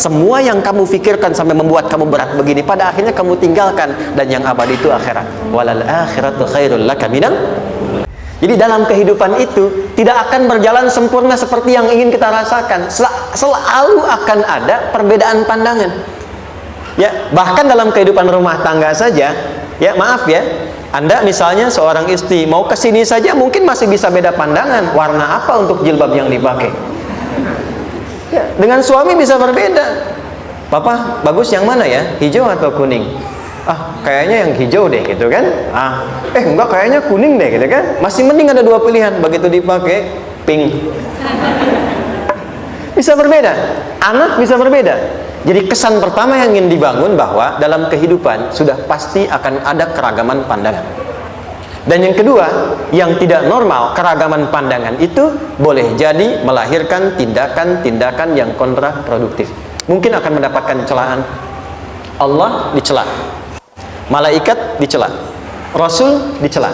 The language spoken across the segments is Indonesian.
semua yang kamu pikirkan sampai membuat kamu berat begini, pada akhirnya kamu tinggalkan, dan yang abadi itu akhirat. Walal akhiratu khairul laka minal. Jadi dalam kehidupan itu tidak akan berjalan sempurna seperti yang ingin kita rasakan. Selalu akan ada perbedaan pandangan. Ya, bahkan dalam kehidupan rumah tangga saja, ya maaf ya, Anda misalnya seorang istri mau kesini saja mungkin masih bisa beda pandangan. Warna apa untuk jilbab yang dipakai? Ya, dengan suami bisa berbeda. Papa, bagus yang mana ya? Hijau atau kuning? Ah, kayaknya yang hijau deh gitu kan. Enggak, kayaknya kuning deh gitu kan. Masih mending ada dua pilihan. Begitu dipakai pink. Bisa berbeda. Anak bisa berbeda. Jadi kesan pertama yang ingin dibangun bahwa dalam kehidupan sudah pasti akan ada keragaman pandangan. Dan yang kedua, yang tidak normal, keragaman pandangan itu boleh jadi melahirkan tindakan-tindakan yang kontraproduktif. Mungkin akan mendapatkan celaan. Allah dicela, malaikat dicela, Rasul dicela,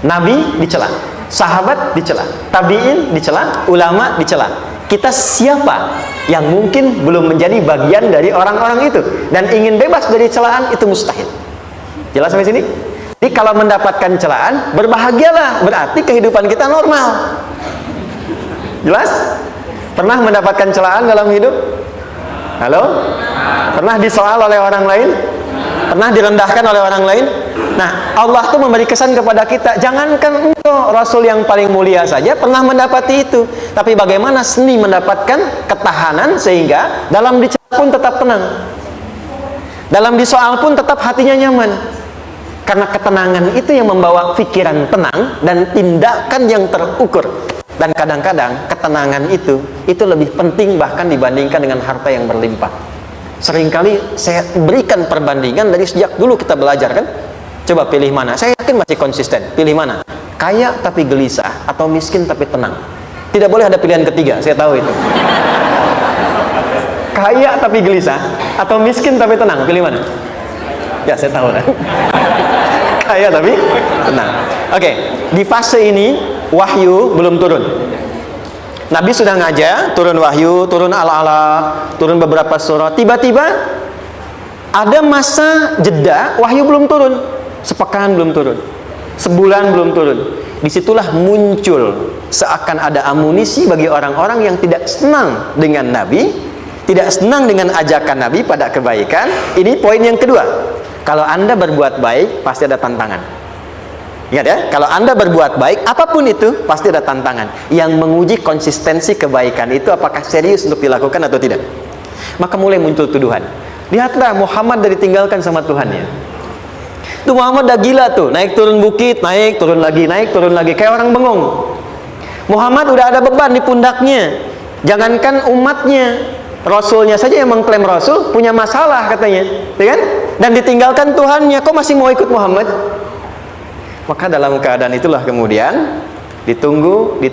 Nabi dicela, sahabat dicela, tabi'in dicela, ulama dicela. Kita siapa yang mungkin belum menjadi bagian dari orang-orang itu dan ingin bebas dari celaan? Itu mustahil. Jelas sampai sini? Jadi kalau mendapatkan celaan, berbahagialah, berarti kehidupan kita normal. Jelas? Pernah mendapatkan celaan dalam hidup? Halo? Pernah disoal oleh orang lain? Pernah direndahkan oleh orang lain? Nah, Allah tuh memberi kesan kepada kita, jangankan engkau Rasul yang paling mulia saja pernah mendapati itu. Tapi bagaimana seni mendapatkan ketahanan sehingga dalam dicela pun tetap tenang, dalam disoal pun tetap hatinya nyaman. Karena ketenangan itu yang membawa pikiran tenang dan tindakan yang terukur. Dan kadang-kadang ketenangan itu lebih penting bahkan dibandingkan dengan harta yang berlimpah. Seringkali saya berikan perbandingan dari sejak dulu kita belajar kan. Coba pilih mana? Saya yakin masih konsisten. Pilih mana? Kaya tapi gelisah atau miskin tapi tenang? Tidak boleh ada pilihan ketiga, saya tahu itu. Kaya tapi gelisah atau miskin tapi tenang? Pilih mana? Ya, saya tahu lah. Kaya tapi tenang. Oke, di fase ini wahyu belum turun. Nabi sudah ngajar, turun wahyu, turun ala-ala, turun beberapa surah. Tiba-tiba ada masa jeda, wahyu belum turun. Sepekan belum turun, sebulan belum turun. Disitulah muncul seakan ada amunisi bagi orang-orang yang tidak senang dengan Nabi, tidak senang dengan ajakan Nabi pada kebaikan. Ini poin yang kedua. Kalau Anda berbuat baik, pasti ada tantangan. Ingat ya, kalau Anda berbuat baik, apapun itu, pasti ada tantangan. Yang menguji konsistensi kebaikan itu apakah serius untuk dilakukan atau tidak. Maka mulai muncul tuduhan. Lihatlah Muhammad dari tinggalkan sama Tuhannya. Itu Muhammad dah gila tuh, naik turun bukit, naik turun lagi, kayak orang bengong. Muhammad udah ada beban di pundaknya. Jangankan umatnya, Rasulnya saja yang mengklaim Rasul punya masalah katanya, ya kan? Dan ditinggalkan Tuhannya, kok masih mau ikut Muhammad? Maka dalam keadaan itulah kemudian ditunggu,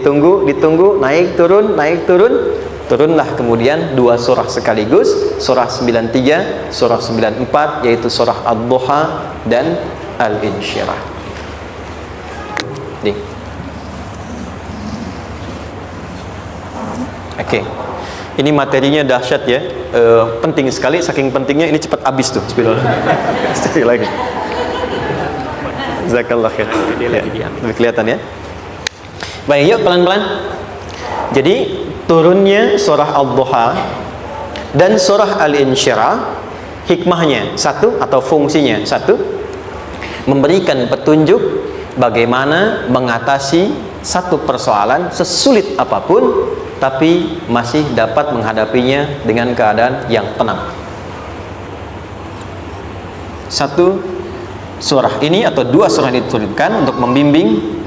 naik turun. Turunlah kemudian dua surah sekaligus, surah 93, surah 94, yaitu surah Ad-Duha dan Al-Insyirah. Oke. Ini materinya dahsyat ya, penting sekali, saking pentingnya ini cepat habis tuh. Sekali lagi. Jazakallah khair. Lebih kelihatan ya. Baik, yuk pelan-pelan. Jadi turunnya surah Ad-Duha dan surah Al-Insyirah, hikmahnya satu atau fungsinya satu, memberikan petunjuk bagaimana mengatasi satu persoalan sesulit apapun tapi masih dapat menghadapinya dengan keadaan yang tenang. Satu surah ini atau dua surah ini diturunkan untuk membimbing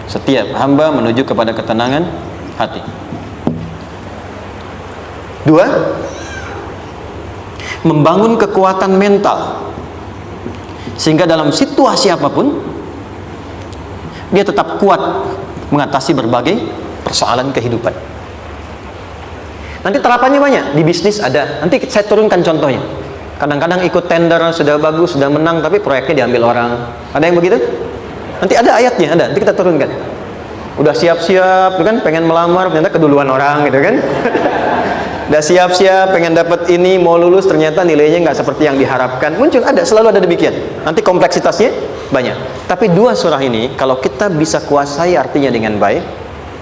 setiap hamba menuju kepada ketenangan hati. Dua, membangun kekuatan mental sehingga dalam situasi apapun dia tetap kuat mengatasi berbagai persoalan kehidupan. Nanti terapannya banyak, di bisnis ada. Nanti saya turunkan contohnya. Kadang-kadang ikut tender, sudah bagus, sudah menang, tapi proyeknya diambil orang. Ada yang begitu? Nanti ada ayatnya, ada. Nanti kita turunkan. Udah siap-siap, kan pengen melamar, ternyata keduluan orang, gitu kan? Udah siap-siap pengen dapat ini, mau lulus, ternyata nilainya nggak seperti yang diharapkan. Muncul, selalu ada demikian. Nanti kompleksitasnya banyak. Tapi dua surah ini kalau kita bisa kuasai artinya dengan baik,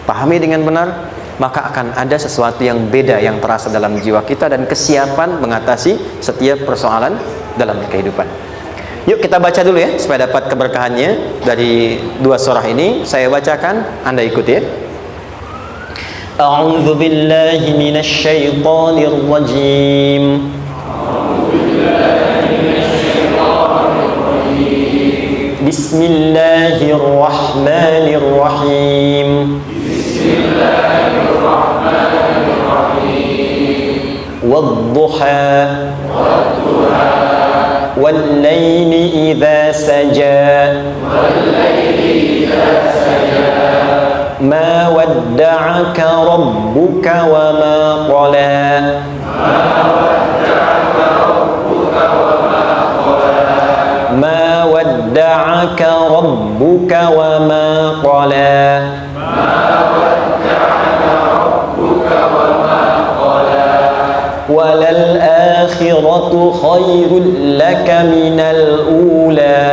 pahami dengan benar, maka akan ada sesuatu yang beda yang terasa dalam jiwa kita dan kesiapan mengatasi setiap persoalan dalam kehidupan. Yuk kita baca dulu ya supaya dapat keberkahannya dari dua surah ini. Saya bacakan, Anda ikuti ya. A'udzu billahi minasy syaithanir rajim. Bismillahirrahmanirrahim. Wadduha wal-laili idza saja ma wadda'aka rabbuka wa ma qala ma wadda'aka rabbuka wa ma qala walal akhiratu khairul laka minal ula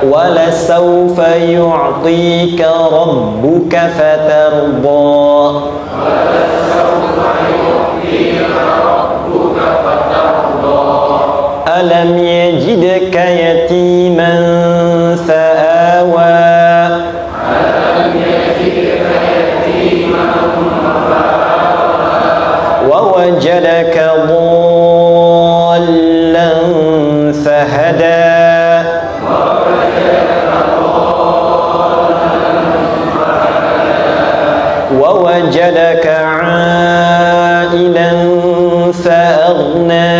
wala sawfa yu'tika rabbuka fatarda alam yajidka yatiman fa'awa ووجدك ضالا فهدى ووجدك عائلا فأغنى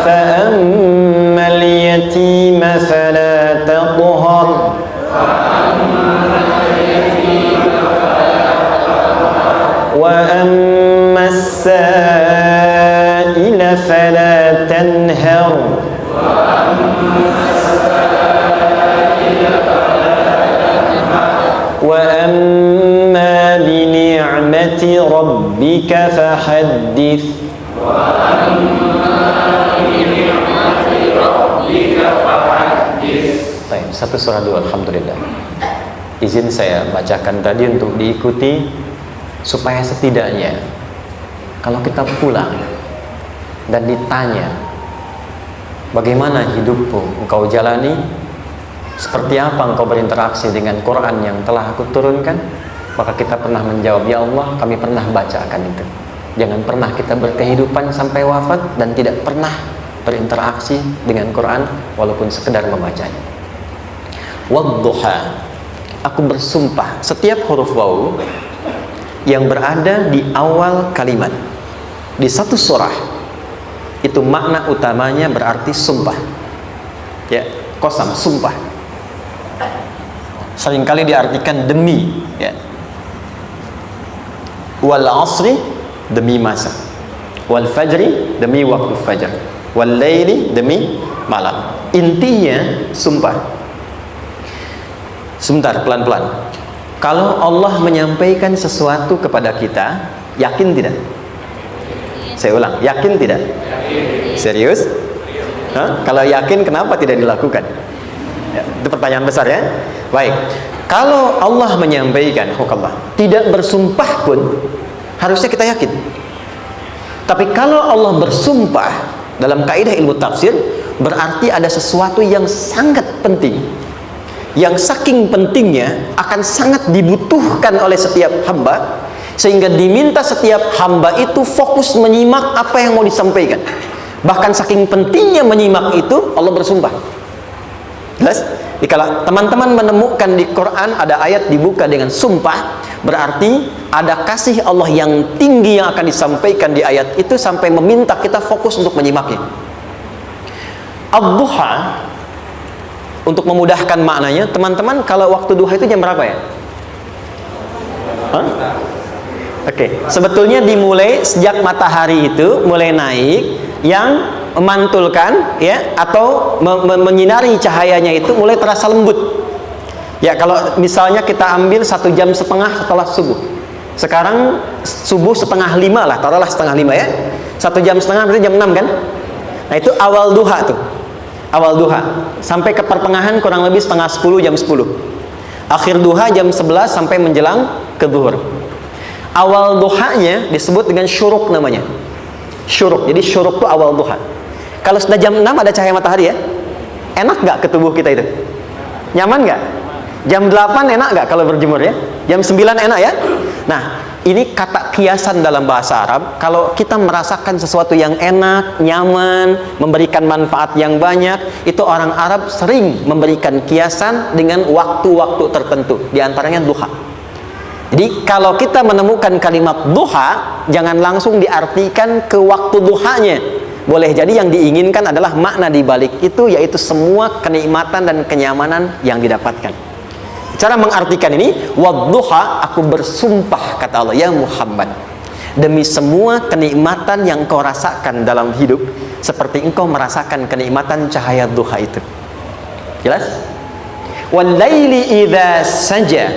فأما اليتيم فلا تقهر وأما السائل فلا تنهر وأما بنعمة ربك فحدث Baik, satu surah dua, alhamdulillah. Izin saya bacakan tadi untuk diikuti supaya setidaknya kalau kita pulang dan ditanya bagaimana hidupmu engkau jalani, seperti apa engkau berinteraksi dengan Quran yang telah aku turunkan, maka kita pernah menjawab, ya Allah kami pernah bacakan itu. Jangan pernah kita berkehidupan sampai wafat dan tidak pernah berinteraksi dengan Quran walaupun sekedar membacanya. Wadduha, aku bersumpah, setiap huruf waw yang berada di awal kalimat di satu surah itu makna utamanya berarti sumpah ya, qasam, sumpah. Seringkali diartikan demi ya. Wal asri, demi masa. Wal fajri, demi waktu fajar. Wal laili, demi malam. Intinya sumpah. Sebentar, pelan-pelan. Kalau Allah menyampaikan sesuatu kepada kita, yakin tidak? Saya ulang, yakin tidak? Serius? Hah? Kalau yakin, kenapa tidak dilakukan? Ya, itu pertanyaan besar ya. Baik, kalau Allah menyampaikan hukumah, tidak bersumpah pun harusnya kita yakin. Tapi kalau Allah bersumpah dalam kaidah ilmu tafsir, berarti ada sesuatu yang sangat penting, yang saking pentingnya akan sangat dibutuhkan oleh setiap hamba, sehingga diminta setiap hamba itu fokus menyimak apa yang mau disampaikan. Bahkan saking pentingnya menyimak itu, Allah bersumpah. Jelas? Kalau teman-teman menemukan di Quran ada ayat dibuka dengan sumpah, berarti ada kasih Allah yang tinggi yang akan disampaikan di ayat itu sampai meminta kita fokus untuk menyimaknya. Ad-duha, untuk memudahkan maknanya, teman-teman kalau waktu duha itu jam berapa ya? Oke, sebetulnya dimulai sejak matahari itu mulai naik, yang memantulkan ya, atau menyinari cahayanya itu mulai terasa lembut. Ya, kalau misalnya kita ambil 1,5 jam setelah subuh. Sekarang subuh 4:30 lah, taruhlah 4:30 ya. 1,5 jam berarti jam 6 kan? Nah, itu awal duha tuh. Awal duha sampai ke pertengahan kurang lebih 9:30, jam 10. Akhir duha jam 11 sampai menjelang ke zuhur. Awal duhanya disebut dengan syuruk namanya. Syuruk. Jadi syuruk itu awal duha. Kalau sudah jam 6 ada cahaya matahari ya, enak nggak ke tubuh kita itu? Nyaman nggak? Jam 8 enak nggak kalau berjemur ya? Jam 9 enak ya? Nah, ini kata kiasan dalam bahasa Arab. Kalau kita merasakan sesuatu yang enak, nyaman, memberikan manfaat yang banyak, itu orang Arab sering memberikan kiasan dengan waktu-waktu tertentu, diantaranya duha. Jadi kalau kita menemukan kalimat duha, jangan langsung diartikan ke waktu duhanya. Boleh jadi yang diinginkan adalah makna di balik itu, yaitu semua kenikmatan dan kenyamanan yang didapatkan. Cara mengartikan ini, wadduha, aku bersumpah kata Allah, ya Muhammad, demi semua kenikmatan yang kau rasakan dalam hidup, seperti engkau merasakan kenikmatan cahaya duha itu. Jelas? Wal laili idza saja,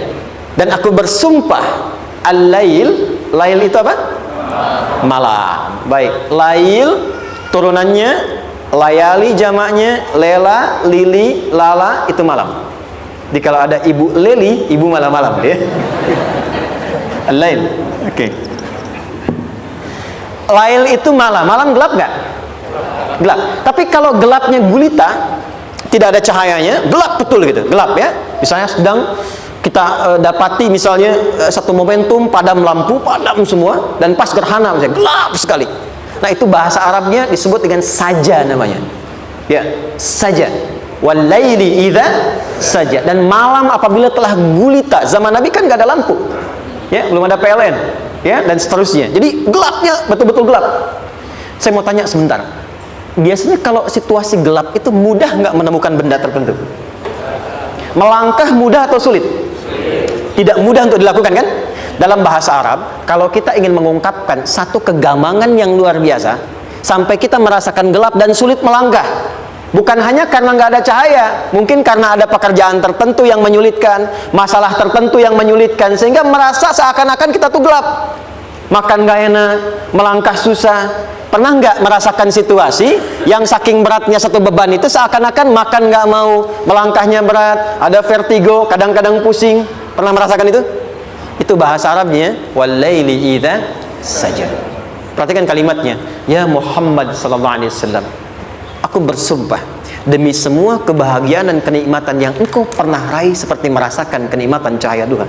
dan aku bersumpah, al-lail, lail itu apa? Malam. Baik, lail turunannya layali, jamaknya lela, lili, lala, itu malam. Jadi kalau ada ibu leli, ibu malam-malam ya. Al-lail. Oke. Lail itu malam. Malam gelap nggak? Gelap. Tapi kalau gelapnya gulita, tidak ada cahayanya, gelap betul gitu, gelap ya. Misalnya sedang kita dapati misalnya satu momentum padam lampu, padam semua, dan pas gerhana misalnya gelap sekali. Nah, itu bahasa Arabnya disebut dengan saja namanya. Ya, saja. Wal laili idza saja. Dan malam apabila telah gulita. Zaman Nabi kan nggak ada lampu. Ya, belum ada PLN, ya, dan seterusnya. Jadi gelapnya betul-betul gelap. Saya mau tanya sebentar. Biasanya kalau situasi gelap itu mudah nggak menemukan benda tertentu? Melangkah mudah atau sulit? Tidak mudah untuk dilakukan kan? Dalam bahasa Arab, kalau kita ingin mengungkapkan satu kegamangan yang luar biasa, sampai kita merasakan gelap dan sulit melangkah, bukan hanya karena nggak ada cahaya, mungkin karena ada pekerjaan tertentu yang menyulitkan, masalah tertentu yang menyulitkan, sehingga merasa seakan-akan kita tuh gelap, makan nggak enak, melangkah susah. Pernah nggak merasakan situasi yang saking beratnya satu beban itu seakan-akan makan nggak mau, melangkahnya berat, ada vertigo, kadang-kadang pusing? Pernah merasakan itu? Itu bahasa Arabnya wal laili idza saja. Perhatikan kalimatnya, ya Muhammad sallallahu alaihi wasallam, aku bersumpah demi semua kebahagiaan dan kenikmatan yang engkau pernah raih, seperti merasakan kenikmatan cahaya duha.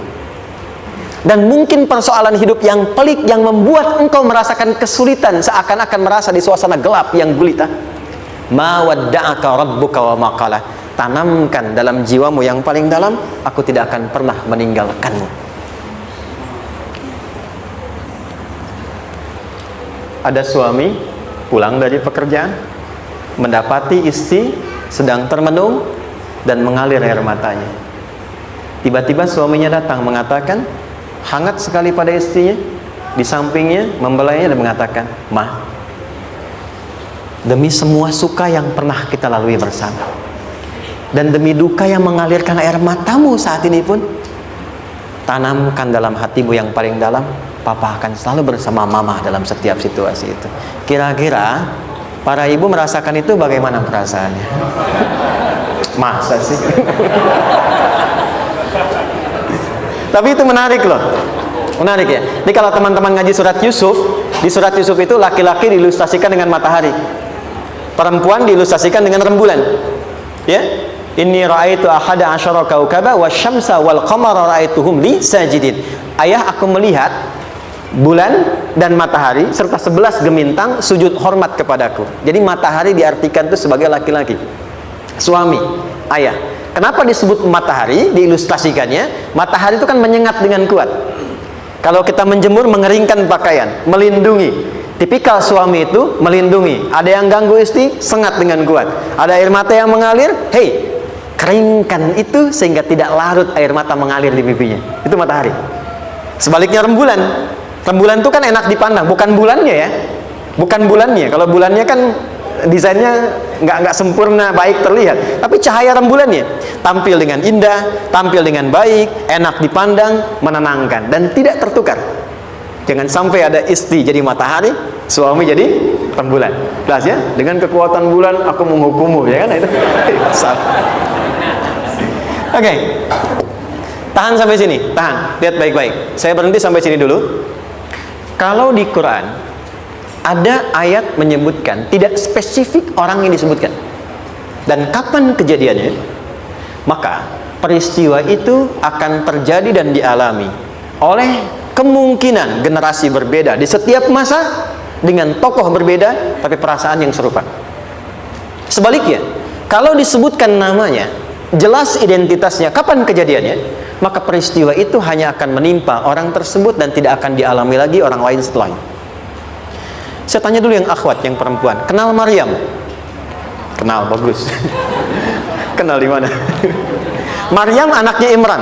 Dan mungkin persoalan hidup yang pelik yang membuat engkau merasakan kesulitan, seakan-akan merasa di suasana gelap yang gulita. Ma wadda'aka rabbuka wa ma qala. Tanamkan dalam jiwamu yang paling dalam, aku tidak akan pernah meninggalkanmu. Ada suami pulang dari pekerjaan, mendapati istri sedang termenung dan mengalir air matanya. Tiba-tiba suaminya datang mengatakan, hangat sekali pada istrinya, di sampingnya membelainya dan mengatakan, "Ma, demi semua suka yang pernah kita lalui bersama, dan demi duka yang mengalirkan air matamu saat ini pun, tanamkan dalam hatimu yang paling dalam, Papa akan selalu bersama Mama dalam setiap situasi itu." Kira-kira para ibu merasakan itu bagaimana perasaannya? Masa sih? Tapi itu menarik loh. Menarik ya. Jadi kalau teman-teman ngaji surat Yusuf, di surat Yusuf itu laki-laki diilustrasikan dengan matahari, perempuan diilustrasikan dengan rembulan. Ya. Inni ra'aitu ahada asyara kaukaba wasyamsa wal qamara ra'aituhum li sajidin. Ayah, aku melihat bulan dan matahari serta 11 gemintang sujud hormat kepadaku. Jadi matahari diartikan itu sebagai laki-laki, suami, ayah. Kenapa disebut matahari? Diilustrasikannya, matahari itu kan menyengat dengan kuat. Kalau kita menjemur, mengeringkan pakaian, melindungi. Tipikal suami itu melindungi. Ada yang ganggu istri, sengat dengan kuat. Ada air mata yang mengalir, hei, keringkan itu sehingga tidak larut air mata mengalir di pipinya. Itu matahari. Sebaliknya rembulan. Rembulan itu kan enak dipandang, bukan bulannya ya. Bukan bulannya. Kalau bulannya kan desainnya nggak sempurna baik terlihat, tapi cahaya rembulannya tampil dengan indah, tampil dengan baik, enak dipandang, menenangkan dan tidak tertukar. Jangan sampai ada istri jadi matahari, suami jadi rembulan. Jelas ya? Dengan kekuatan bulan aku menghukummu, ya kan itu. Oke. Tahan sampai sini, tahan. Lihat baik-baik. Saya berhenti sampai sini dulu. Kalau di Quran ada ayat menyebutkan tidak spesifik orang yang disebutkan dan kapan kejadiannya, maka peristiwa itu akan terjadi dan dialami oleh kemungkinan generasi berbeda di setiap masa dengan tokoh berbeda tapi perasaan yang serupa. Sebaliknya, kalau disebutkan namanya, jelas identitasnya, kapan kejadiannya, maka peristiwa itu hanya akan menimpa orang tersebut dan tidak akan dialami lagi orang lain setelahnya. Saya tanya dulu yang akhwat, yang perempuan, kenal Maryam? Kenal, bagus. Kenal di mana? Maryam anaknya Imran,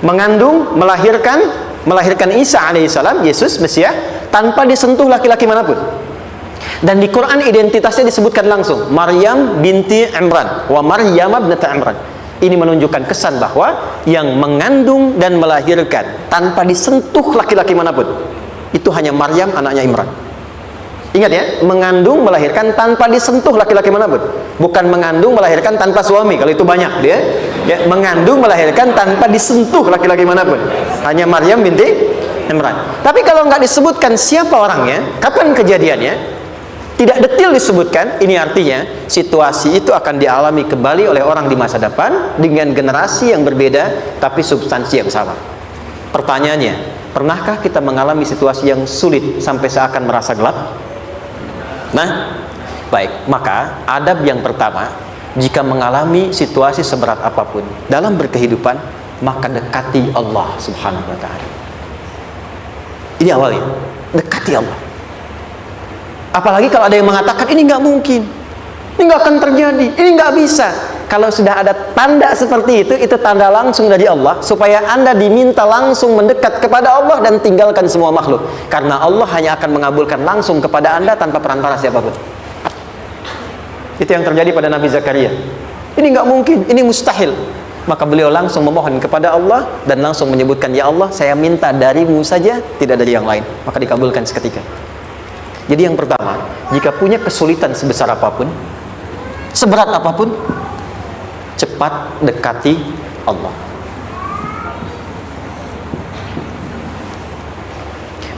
mengandung, melahirkan Isa alaihissalam, Yesus Mesias, tanpa disentuh laki-laki manapun. Dan di Quran identitasnya disebutkan langsung, Maryam binti Imran, wa Maryam ibnata Imran. Ini menunjukkan kesan bahwa yang mengandung dan melahirkan tanpa disentuh laki-laki manapun, itu hanya Maryam anaknya Imran. Ingat ya, mengandung melahirkan tanpa disentuh laki-laki manapun, bukan mengandung melahirkan tanpa suami. Kalau itu banyak dia, ya, mengandung melahirkan tanpa disentuh laki-laki manapun, hanya Maryam binti Imran. Tapi kalau nggak disebutkan siapa orangnya, kapan kejadiannya, tidak detail disebutkan, ini artinya situasi itu akan dialami kembali oleh orang di masa depan dengan generasi yang berbeda tapi substansi yang sama. Pertanyaannya, pernahkah kita mengalami situasi yang sulit sampai seakan merasa gelap? Nah, baik, maka adab yang pertama, jika mengalami situasi seberat apapun dalam berkehidupan, maka dekati Allah Subhanahu wa ta'ala. Ini awalnya, dekati Allah. Apalagi kalau ada yang mengatakan ini nggak mungkin, ini nggak akan terjadi, ini nggak bisa. Kalau sudah ada tanda seperti itu tanda langsung dari Allah supaya Anda diminta langsung mendekat kepada Allah dan tinggalkan semua makhluk. Karena Allah hanya akan mengabulkan langsung kepada Anda tanpa perantara siapapun. Itu yang terjadi pada Nabi Zakaria. Ini nggak mungkin, ini mustahil. Maka beliau langsung memohon kepada Allah dan langsung menyebutkan, ya Allah, saya minta darimu saja, tidak dari yang lain. Maka dikabulkan seketika. Jadi yang pertama, jika punya kesulitan sebesar apapun, seberat apapun, cepat dekati Allah.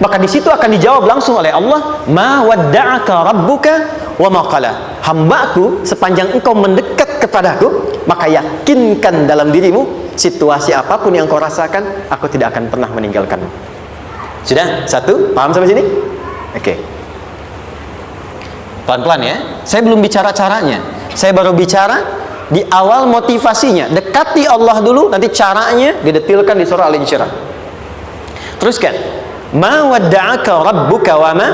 Maka di situ akan dijawab langsung oleh Allah, ma wadda'aka rabbuka wa ma qala. Hambaku, sepanjang engkau mendekat kepadaku, maka yakinkan dalam dirimu, situasi apapun yang kau rasakan, aku tidak akan pernah meninggalkanmu. Sudah? Satu? Paham sampai sini? Oke. Pelan-pelan ya. Saya belum bicara caranya. Saya baru bicara di awal motivasinya. Dekati Allah dulu, nanti caranya didetilkan di surah Al-Insyirah. Teruskan. Ma wadda'aka rabbuka wa ma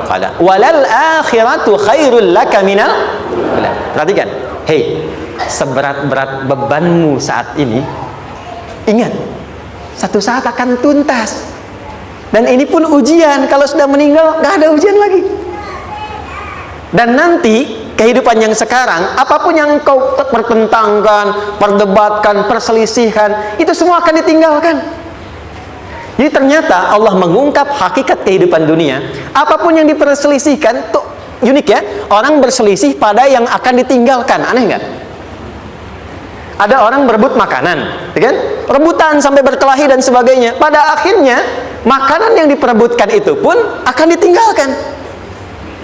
qala. Walal akhiratu khairul laka minal ula. Perhatikan. Hei, seberat-berat bebanmu saat ini, ingat, satu saat akan tuntas. Dan ini pun ujian. Kalau sudah meninggal, gak ada ujian lagi. Dan nanti kehidupan yang sekarang, apapun yang kau pertentangkan, perdebatkan, perselisihkan, itu semua akan ditinggalkan. Jadi ternyata Allah mengungkap hakikat kehidupan dunia. Apapun yang diperselisihkan, tuh unik ya. Orang berselisih pada yang akan ditinggalkan. Aneh nggak? Ada orang berebut makanan, ya kan? Rebutan sampai berkelahi dan sebagainya. Pada akhirnya, makanan yang diperebutkan itu pun akan ditinggalkan.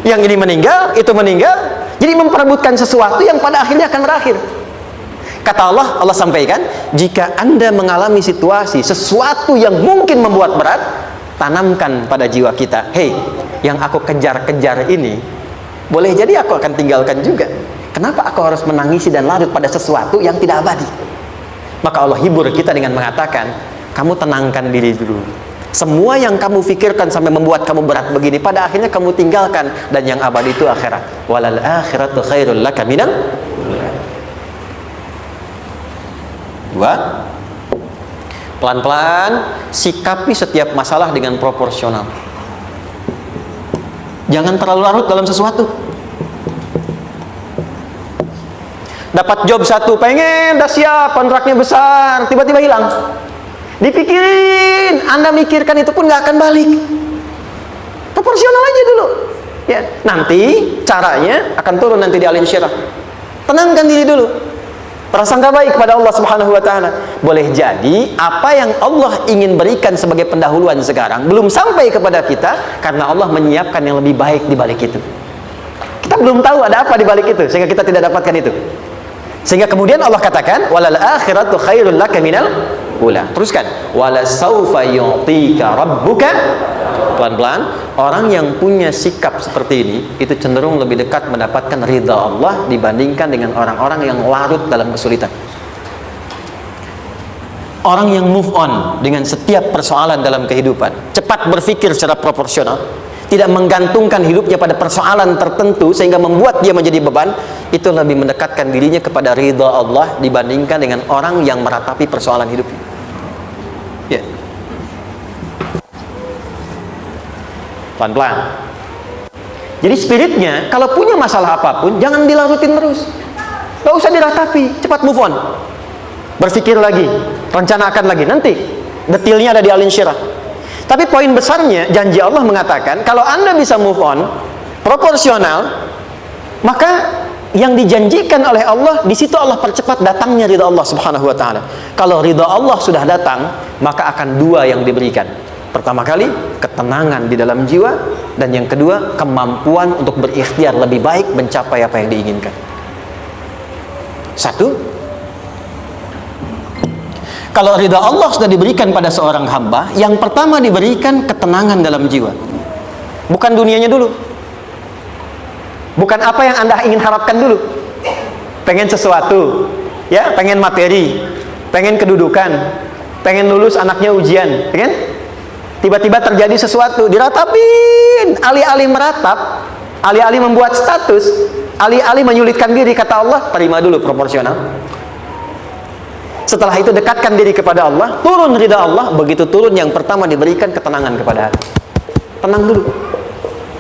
Yang ini meninggal, itu meninggal. Jadi memperebutkan sesuatu yang pada akhirnya akan berakhir. Kata Allah, Allah sampaikan, jika Anda mengalami situasi, sesuatu yang mungkin membuat berat, tanamkan pada jiwa kita, hei, yang aku kejar-kejar ini, boleh jadi aku akan tinggalkan juga. Kenapa aku harus menangisi dan larut pada sesuatu yang tidak abadi? Maka Allah hibur kita dengan mengatakan, kamu tenangkan diri dulu. Semua yang kamu pikirkan sampai membuat kamu berat begini, pada akhirnya kamu tinggalkan, dan yang abadi itu akhirat. Walal akhiratu khairul laka minal ula. Dua, pelan-pelan sikapi setiap masalah dengan proporsional. Jangan terlalu larut dalam sesuatu. Dapat job satu, pengen, dah siap, kontraknya besar, tiba-tiba hilang. Dipikirin, Anda mikirkan itu pun nggak akan balik. Proporsional aja dulu. Ya, nanti caranya akan turun nanti di alim syirah. Tenangkan diri dulu. Prasangka baik kepada Allah Subhanahu wa taala. Boleh jadi apa yang Allah ingin berikan sebagai pendahuluan sekarang belum sampai kepada kita karena Allah menyiapkan yang lebih baik di balik itu. Kita belum tahu ada apa di balik itu sehingga kita tidak dapatkan itu. Sehingga kemudian Allah katakan walal akhiratu khairul laka minal ula. Teruskan wala saufa yu'tika rabbuka. Pelan-pelan, orang yang punya sikap seperti ini itu cenderung lebih dekat mendapatkan ridha Allah dibandingkan dengan orang-orang yang larut dalam kesulitan. Orang yang move on dengan setiap persoalan dalam kehidupan, cepat berpikir secara proporsional, tidak menggantungkan hidupnya pada persoalan tertentu sehingga membuat dia menjadi beban, itu lebih mendekatkan dirinya kepada ridha Allah dibandingkan dengan orang yang meratapi persoalan hidupnya. Ya. Pelan-pelan. Jadi spiritnya, kalau punya masalah apapun, jangan dilarutin terus. Gak usah diratapi, cepat move on. Berpikir lagi, rencanakan lagi. Nanti, detailnya ada di Al Insyirah. Tapi poin besarnya, janji Allah mengatakan, kalau Anda bisa move on, proporsional, maka yang dijanjikan oleh Allah, di situ Allah percepat datangnya ridha Allah Subhanahu wa taala. Kalau ridha Allah sudah datang, maka akan dua yang diberikan. Pertama kali, ketenangan di dalam jiwa, dan yang kedua, kemampuan untuk berikhtiar lebih baik mencapai apa yang diinginkan. Satu, kalau ridha Allah sudah diberikan pada seorang hamba, yang pertama diberikan ketenangan dalam jiwa. Bukan dunianya dulu. Bukan apa yang Anda ingin harapkan dulu. Pengen sesuatu, ya, pengen materi, pengen kedudukan, pengen lulus anaknya ujian, ya kan? Tiba-tiba terjadi sesuatu, diratapin, alih-alih meratap, alih-alih membuat status, alih-alih menyulitkan diri, kata Allah, terima dulu proporsional. Setelah itu dekatkan diri kepada Allah, turun ridha Allah. Begitu turun, yang pertama diberikan ketenangan kepada hati. Tenang dulu.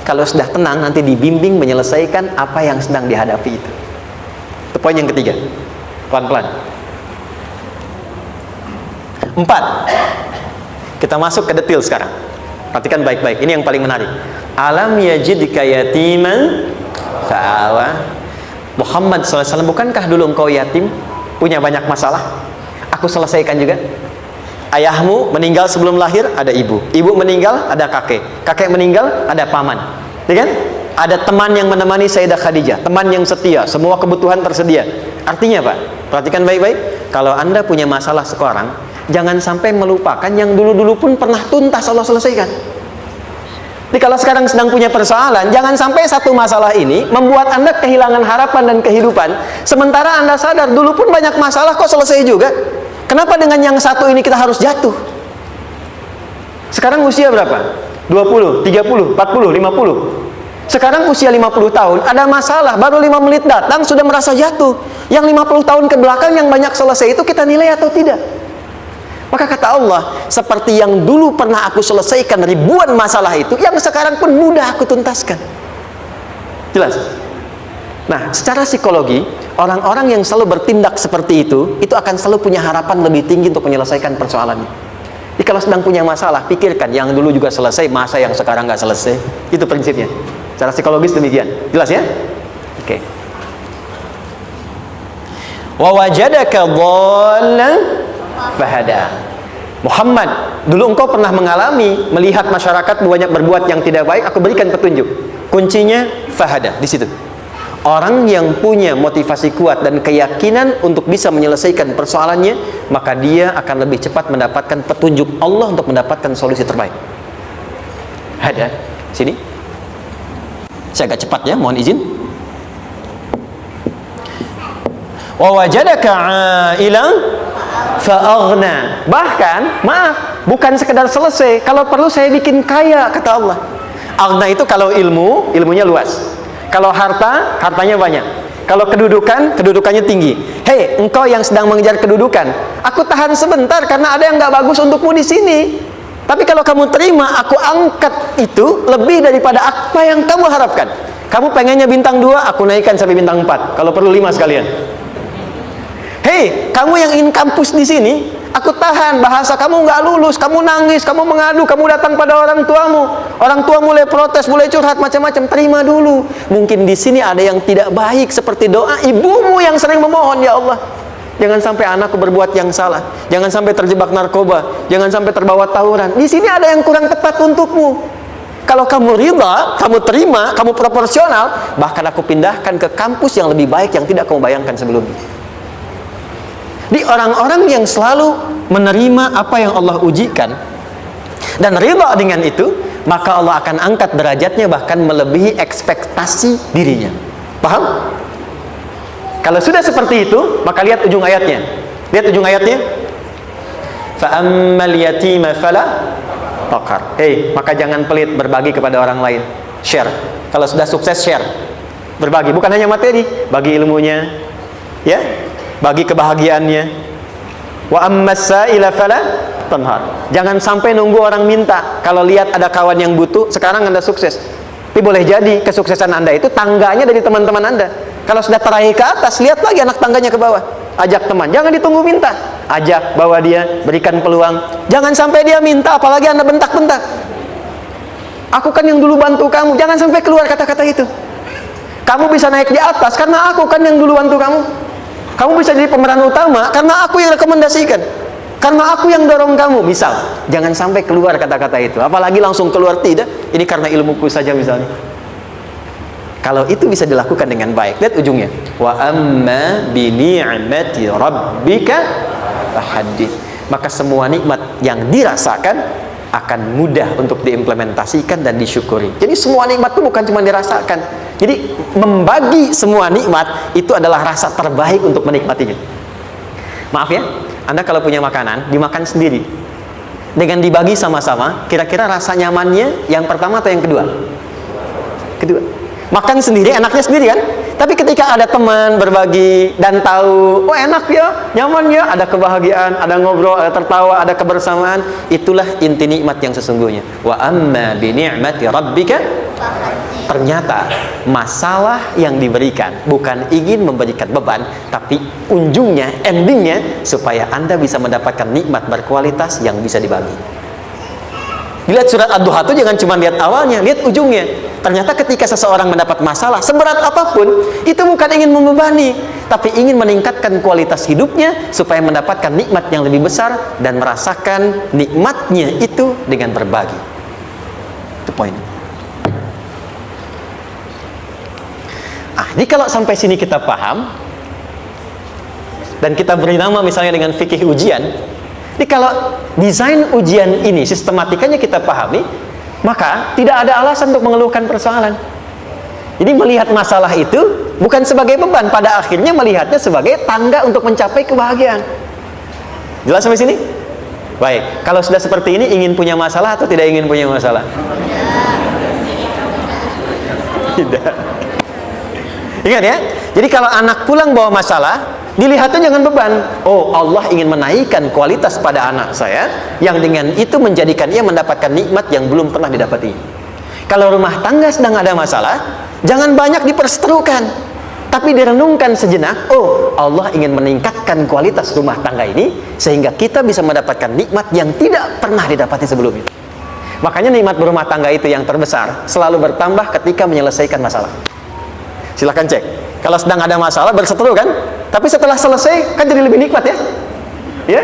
Kalau sudah tenang, nanti dibimbing menyelesaikan apa yang sedang dihadapi itu. Itu poin yang ketiga. Pelan-pelan. 4. Kita masuk ke detail sekarang. Perhatikan baik-baik. Ini yang paling menarik. Alam yajidka yatiman fa'awa. Muhammad SAW, bukankah dulu engkau yatim, punya banyak masalah? Aku selesaikan juga. Ayahmu meninggal sebelum lahir, ada ibu. Ibu meninggal, ada kakek. Kakek meninggal, ada paman. Ya kan? Ada teman yang menemani Sayyidah Khadijah, teman yang setia, semua kebutuhan tersedia. Artinya apa? Perhatikan baik-baik. Kalau Anda punya masalah sekarang, jangan sampai melupakan yang dulu-dulu pun pernah tuntas Allah selesaikan. Jadi kalau sekarang sedang punya persoalan, jangan sampai satu masalah ini membuat Anda kehilangan harapan dan kehidupan. Sementara Anda sadar dulu pun banyak masalah kok selesai juga. Kenapa dengan yang satu ini kita harus jatuh? Sekarang usia berapa? 20, 30, 40, 50. Sekarang usia 50 tahun, ada masalah, baru 5 menit datang sudah merasa jatuh. Yang 50 tahun ke belakang yang banyak selesai itu kita nilai atau tidak? Maka kata Allah, seperti yang dulu pernah aku selesaikan ribuan masalah itu, yang sekarang pun mudah aku tuntaskan. Jelas? Nah, secara psikologi, orang-orang yang selalu bertindak seperti itu akan selalu punya harapan lebih tinggi untuk menyelesaikan persoalannya. Jadi kalau sedang punya masalah, pikirkan yang dulu juga selesai, masa yang sekarang nggak selesai. Itu prinsipnya. Secara psikologis demikian. Jelas ya? Oke. Wa wajadaka dhallan fahada. Muhammad, dulu engkau pernah mengalami melihat masyarakat banyak berbuat yang tidak baik, aku berikan petunjuk. Kuncinya fahada di situ. Orang yang punya motivasi kuat dan keyakinan untuk bisa menyelesaikan persoalannya, maka dia akan lebih cepat mendapatkan petunjuk Allah untuk mendapatkan solusi terbaik. Ada sini. Saya agak cepat ya, mohon izin. Wa wajadaka 'ailan fa'aghna. Bahkan, maaf, bukan sekedar selesai, kalau perlu saya bikin kaya, kata Allah. Aghna itu kalau ilmunya luas. Kalau harta, hartanya banyak. Kalau kedudukan, kedudukannya tinggi. Hei, engkau yang sedang mengejar kedudukan, aku tahan sebentar karena ada yang nggak bagus untukmu di sini. Tapi kalau kamu terima, aku angkat itu lebih daripada apa yang kamu harapkan. Kamu pengennya bintang 2, aku naikkan sampai bintang 4. Kalau perlu 5 sekalian. hei, kamu yang ingin kampus di sini, aku tahan, bahasa kamu nggak lulus, kamu nangis, kamu mengadu, kamu datang pada orang tua mulai protes, mulai curhat macam-macam, terima dulu. Mungkin di sini ada yang tidak baik, seperti doa ibumu yang sering memohon, ya Allah, jangan sampai anakku berbuat yang salah, jangan sampai terjebak narkoba, jangan sampai terbawa tawuran. Di sini ada yang kurang tepat untukmu. Kalau kamu ridha, kamu terima, kamu proporsional, bahkan aku pindahkan ke kampus yang lebih baik yang tidak kamu bayangkan sebelumnya. Di orang-orang yang selalu menerima apa yang Allah ujikan dan ridha dengan itu, maka Allah akan angkat derajatnya bahkan melebihi ekspektasi dirinya. Paham? Kalau sudah seperti itu, maka lihat ujung ayatnya. Lihat ujung ayatnya. Fa ammal yatima fala taqhar. Maka jangan pelit, berbagi kepada orang lain. Share. Kalau sudah sukses, share. Berbagi, bukan hanya materi, bagi ilmunya, ya, bagi kebahagiaannya. Wa ammas sa'ila fala tanhar. Jangan sampai nunggu orang minta. Kalau lihat ada kawan yang butuh, sekarang Anda sukses. Tapi boleh jadi kesuksesan Anda itu tangganya dari teman-teman Anda. Kalau sudah teraih ke atas, lihat lagi anak tangganya ke bawah. Ajak teman, jangan ditunggu minta. Ajak, bawa dia, berikan peluang. Jangan sampai dia minta, apalagi Anda bentak-bentak. Aku kan yang dulu bantu kamu. Jangan sampai keluar kata-kata itu. Kamu bisa naik di atas karena aku kan yang dulu bantu kamu. Kamu bisa jadi pemeran utama karena aku yang rekomendasikan, karena aku yang dorong kamu. Misal, jangan sampai keluar kata-kata itu. Apalagi langsung keluar, tidak, ini karena ilmuku saja misalnya. Kalau itu bisa dilakukan dengan baik, lihat ujungnya. Wa amma bi ni'mati rabbika fahaddits. Maka semua nikmat yang dirasakan akan mudah untuk diimplementasikan dan disyukuri. Jadi semua nikmat itu bukan cuma dirasakan. Jadi membagi semua nikmat itu adalah rasa terbaik untuk menikmatinya. Maaf ya, Anda kalau punya makanan, dimakan sendiri. Dengan dibagi sama-sama, kira-kira rasa nyamannya yang pertama atau yang kedua? Kedua. Makan sendiri, enaknya sendiri kan? Tapi ketika ada teman berbagi dan tahu, oh enak ya, nyaman ya, ada kebahagiaan, ada ngobrol, ada tertawa, ada kebersamaan, itulah inti nikmat yang sesungguhnya. Wa amma bi ni'mati rabbika. Ternyata masalah yang diberikan bukan ingin memberikan beban, tapi ujungnya, endingnya, supaya Anda bisa mendapatkan nikmat berkualitas yang bisa dibagi. Dilihat surat Ad-Duha itu jangan cuma lihat awalnya, lihat ujungnya. Ternyata ketika seseorang mendapat masalah seberat apapun, itu bukan ingin membebani, tapi ingin meningkatkan kualitas hidupnya supaya mendapatkan nikmat yang lebih besar dan merasakan nikmatnya itu dengan berbagi. Itu poin. Jadi kalau sampai sini kita paham dan kita beri nama misalnya dengan fikih ujian. Jadi kalau desain ujian ini sistematikanya kita pahami, maka tidak ada alasan untuk mengeluhkan persoalan. Jadi melihat masalah itu bukan sebagai beban, pada akhirnya melihatnya sebagai tangga untuk mencapai kebahagiaan. Jelas sampai sini? Baik, kalau sudah seperti ini, ingin punya masalah atau tidak ingin punya masalah? Tidak. Ingat ya, jadi kalau anak pulang bawa masalah, dilihatnya jangan beban. Oh, Allah ingin menaikkan kualitas pada anak saya, yang dengan itu menjadikan ia mendapatkan nikmat yang belum pernah didapati. Kalau rumah tangga sedang ada masalah, jangan banyak diperseterukan, tapi direnungkan sejenak. Oh, Allah ingin meningkatkan kualitas rumah tangga ini, sehingga kita bisa mendapatkan nikmat yang tidak pernah didapati sebelumnya. Makanya nikmat berumah tangga itu yang terbesar selalu bertambah ketika menyelesaikan masalah. Silahkan cek. Kalau sedang ada masalah berseteru kan, tapi setelah selesai kan jadi lebih nikmat ya. Ya,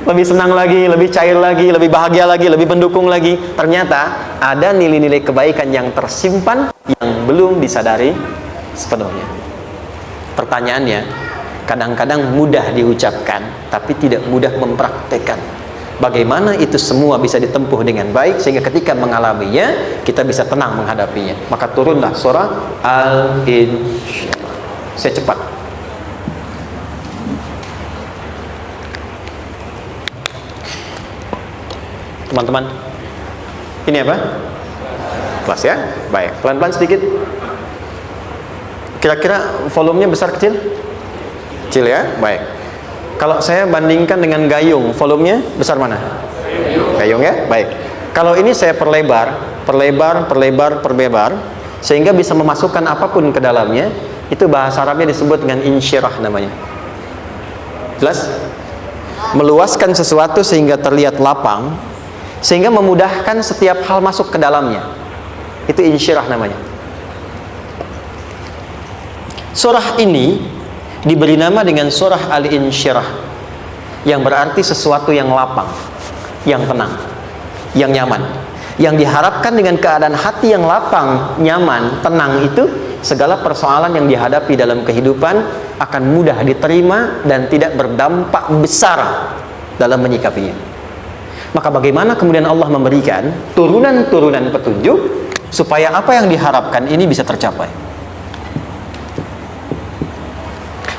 lebih senang lagi, lebih cair lagi, lebih bahagia lagi, lebih mendukung lagi. Ternyata ada nilai-nilai kebaikan yang tersimpan yang belum disadari sepenuhnya. Pertanyaannya, kadang-kadang mudah diucapkan tapi tidak mudah mempraktekkan. Bagaimana itu semua bisa ditempuh dengan baik sehingga ketika mengalaminya kita bisa tenang menghadapinya. Maka turunlah surah Al-Insyirah. Saya cepat. Teman-teman, ini apa? Kelas ya? Baik, pelan-pelan sedikit. Kira-kira volumenya besar kecil? Kecil ya? Baik. Kalau saya bandingkan dengan gayung, volumenya besar mana? Gayung ya? Baik. Kalau ini saya perlebar, sehingga bisa memasukkan apapun ke dalamnya. Itu bahasa Arabnya disebut dengan insyirah namanya. Jelas? Meluaskan sesuatu sehingga terlihat lapang, sehingga memudahkan setiap hal masuk ke dalamnya. Itu insyirah namanya. Surah ini diberi nama dengan surah Al-Insyirah, yang berarti sesuatu yang lapang, yang tenang, yang nyaman. Yang diharapkan dengan keadaan hati yang lapang, nyaman, tenang itu, segala persoalan yang dihadapi dalam kehidupan akan mudah diterima dan tidak berdampak besar dalam menyikapinya. Maka bagaimana kemudian Allah memberikan turunan-turunan petunjuk supaya apa yang diharapkan ini bisa tercapai?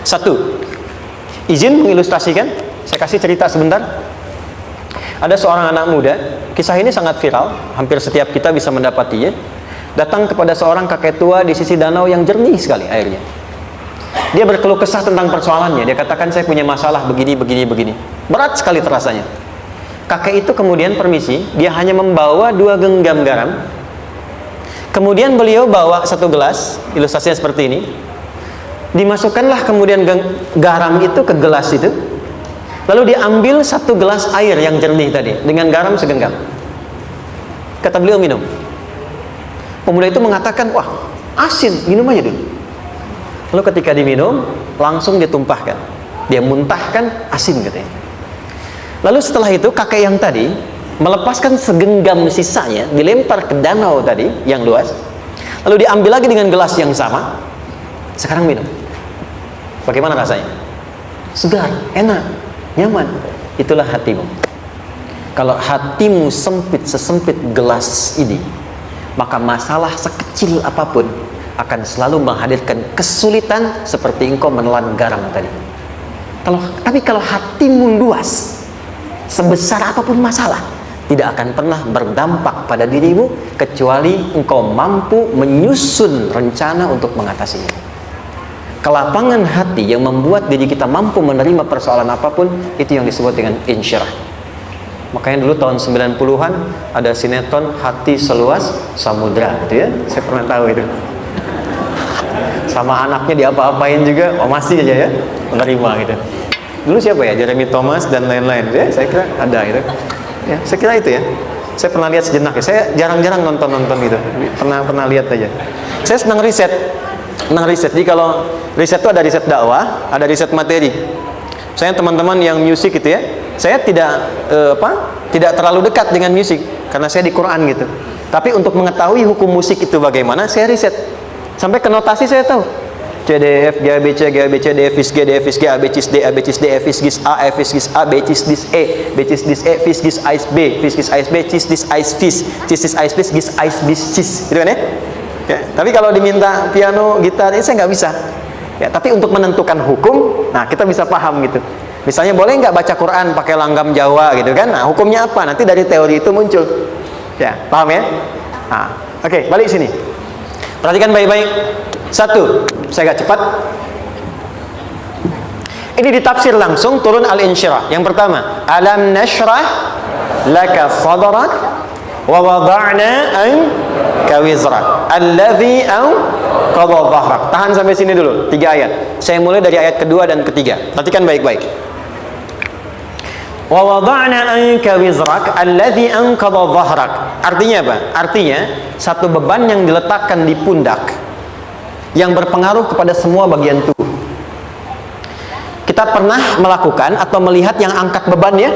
Satu, izin mengilustrasikan. Saya kasih cerita sebentar. Ada seorang anak muda, kisah ini sangat viral, hampir setiap kita bisa mendapatinya. Datang kepada seorang kakek tua di sisi danau yang jernih sekali airnya. Dia berkeluh kesah tentang persoalannya. Dia katakan, saya punya masalah begini, begini, begini. Berat sekali terasanya. Kakek itu kemudian permisi, dia hanya membawa 2 genggam garam. Kemudian beliau bawa 1 gelas, ilustrasinya seperti ini. Dimasukkanlah kemudian garam itu ke gelas itu. Lalu diambil 1 gelas air yang jernih tadi dengan garam segenggam. Kata beliau, minum. Pemuda itu mengatakan, wah asin, minum aja dulu. Lalu ketika diminum, langsung ditumpahkan. Dia muntahkan, asin katanya. Lalu setelah itu kakek yang tadi melepaskan segenggam sisanya, dilempar ke danau tadi yang luas. Lalu diambil lagi dengan gelas yang sama. Sekarang minum. Bagaimana rasanya? Segar, enak, nyaman. Itulah hatimu. Kalau hatimu sempit sesempit gelas ini, maka masalah sekecil apapun akan selalu menghadirkan kesulitan seperti engkau menelan garam tadi. Tapi kalau hatimu luas, sebesar apapun masalah, tidak akan pernah berdampak pada dirimu kecuali engkau mampu menyusun rencana untuk mengatasinya. Kelapangan hati yang membuat diri kita mampu menerima persoalan apapun, itu yang disebut dengan insyirah. Makanya dulu tahun 90-an ada sinetron Hati Seluas Samudra gitu ya. Saya pernah tahu itu. Sama anaknya diapa-apain juga, oh masih aja ya menerima gitu. Dulu siapa ya? Jeremy Thomas dan lain-lain ya. Saya kira ada gitu. Ya, saya kira itu ya. Saya pernah lihat sejenak ya. Saya jarang-jarang nonton gitu. Pernah lihat aja. Saya senang riset. Jadi kalau riset itu ada riset dakwah, ada riset materi. Saya teman-teman yang musik gitu ya. Saya tidak terlalu dekat dengan musik karena saya di Quran gitu. Tapi untuk mengetahui hukum musik itu bagaimana, saya riset. Sampai ke notasi saya tahu. C D F G A B C G A B C D F G D F G A B C D A B C D F G A F G A B C D E B C D E F G A B C D gitu kan ya? Ya, tapi kalau diminta piano, gitar, ini saya nggak bisa. Ya, tapi untuk menentukan hukum, nah kita bisa paham gitu. Misalnya boleh nggak baca Quran pakai langgam Jawa gitu kan? Nah hukumnya apa? Nanti dari teori itu muncul. Ya, paham ya? Nah, oke, balik sini. Perhatikan baik-baik. 1, saya agak cepat. Ini ditafsir langsung turun Al-Insyirah. Yang pertama, alam nashrah laka sadrak wa wada'na anka wizrak alladhi anqadha dhahrak. Tahan sampai sini dulu, 3 ayat. Saya mulai dari ayat kedua dan ketiga. Perhatikan baik-baik. Wa wada'na anka wizrak alladhi anqadha dhahrak. Artinya apa? Artinya satu beban yang diletakkan di pundak yang berpengaruh kepada semua bagian tubuh. Kita pernah melakukan atau melihat yang angkat beban ya?